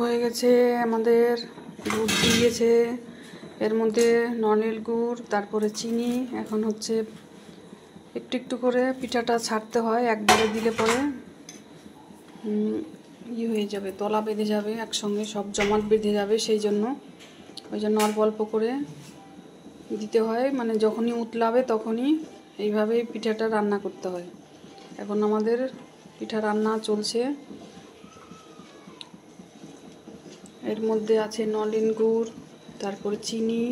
হয়ে গেছে আমাদের দুধ দিয়েছে, এর মধ্যে নলের গুড়, তারপরে চিনি। এখন হচ্ছে একটু একটু করে পিঠাটা ছাড়তে হয়, একবারে দিলে পরে হয়ে যাবে, তলা বেঁধে যাবে, একসঙ্গে সব জমাট বেঁধে যাবে। সেই জন্য অল্প অল্প করে দিতে হয়, মানে যখনই উতলাবে তখনই এইভাবেই পিঠাটা রান্না করতে হয়। এখন আমাদের পিঠা রান্না চলছে। এর মধ্যে আছে নলেন গুড়, তারপরে চিনি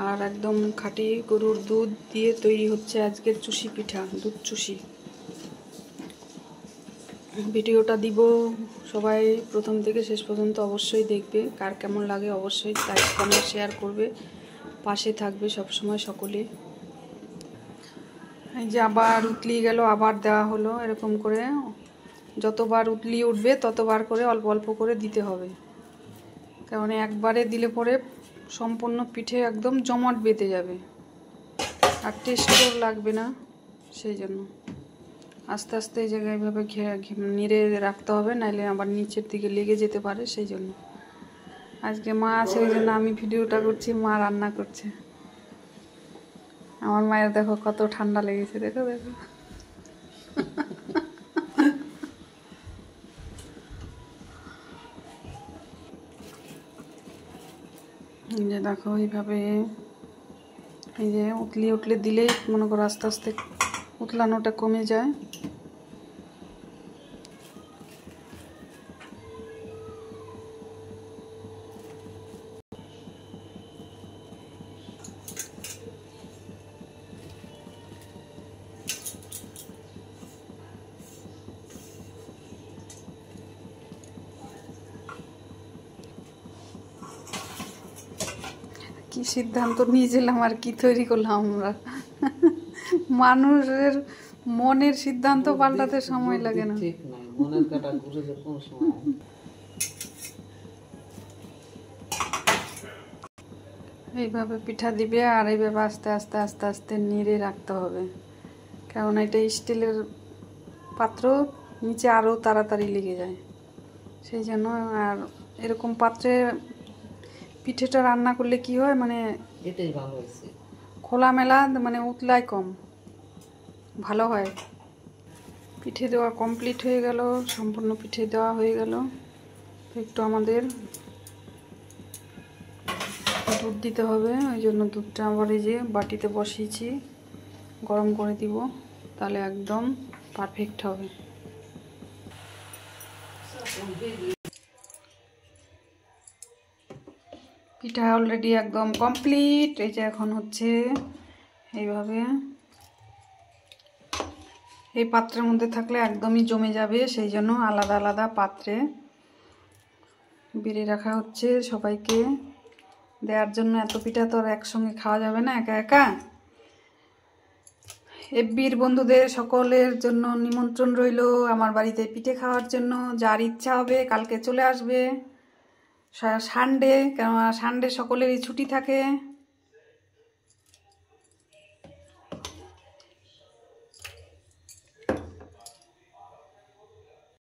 আর একদম খাঁটি গরুর দুধ দিয়ে তৈরি হচ্ছে আজকের চুষি পিঠা, দুধ চুষি। ভিডিওটা দিব, সবাই প্রথম থেকে শেষ পর্যন্ত অবশ্যই দেখবে। কার কেমন লাগে অবশ্যই লাইক কমেন্ট শেয়ার করবে, পাশে থাকবে সব সময় সকলে। এই যে আবার উতলিয়ে গেল, আবার দেওয়া হলো। এরকম করে যতবার উতলিয়ে উঠবে ততবার করে অল্প অল্প করে দিতে হবে, কারণ একবারে দিলে পরে সম্পূর্ণ পিঠে একদম জমাট বেঁধে যাবে আর টেস্টও লাগবে না। সেই জন্য আস্তে আস্তে এই জায়গায় এইভাবে নেড়ে রাখতে হবে, নাইলে আবার নিচের দিকে লেগে যেতে পারে। সেই জন্য আজকে মা আছে, ওই জন্য আমি ভিডিওটা করছি, মা রান্না করছে। আমার মায়ের দেখো কত ঠান্ডা লেগেছে, দেখো দেখো। এই যে দেখো এইভাবে, এই যে উতলে দিলেই মনে করো আস্তে আস্তে উতলানোটা কমে যায়। কি সিদ্ধান্ত নিয়েছিলাম আর কি তৈরি করলাম আমরা। মানুষের মনের সিদ্ধান্ত পাল্টাতে সময় লাগে না। এইভাবে পিঠা দিবে আর এইভাবে আস্তে আস্তে আস্তে আস্তে নেড়ে রাখতে হবে, কারণ এটা স্টিলের পাত্র, নিচে আরও তাড়াতাড়ি লেগে যায়। সেই জন্য আর এরকম পাত্রে পিঠেটা রান্না করলে কি হয়, মানে এটাই ভালো হয়েছে, খোলামেলা, মানে উতলায় কম ভালো হয়। পিঠে দেওয়া কমপ্লিট হয়ে গেল, সম্পূর্ণ পিঠে দেওয়া হয়ে গেল। একটু আমাদের দুধ দিতে হবে, ওই জন্য দুধটা আবার এই যে বাটিতে বসিয়েছি, গরম করে দিব, তাহলে একদম পারফেক্ট হবে। পিঠা অলরেডি একদম কমপ্লিট। এই যে এখন হচ্ছে এইভাবে, এই পাত্রের মধ্যে থাকলে একদমই জমে যাবে, সেই জন্য আলাদা আলাদা পাত্রে বেড়ে রাখা হচ্ছে সবাইকে দেওয়ার জন্য। এত পিঠা তো আর একসঙ্গে খাওয়া যাবে না একা একা। এফবির বন্ধুদের সকলের জন্য নিমন্ত্রণ রইল আমার বাড়িতে পিঠে খাওয়ার জন্য। যার ইচ্ছা হবে কালকে চলে আসবে, সানডে, কেননা সানডে সকলেরই ছুটি থাকে।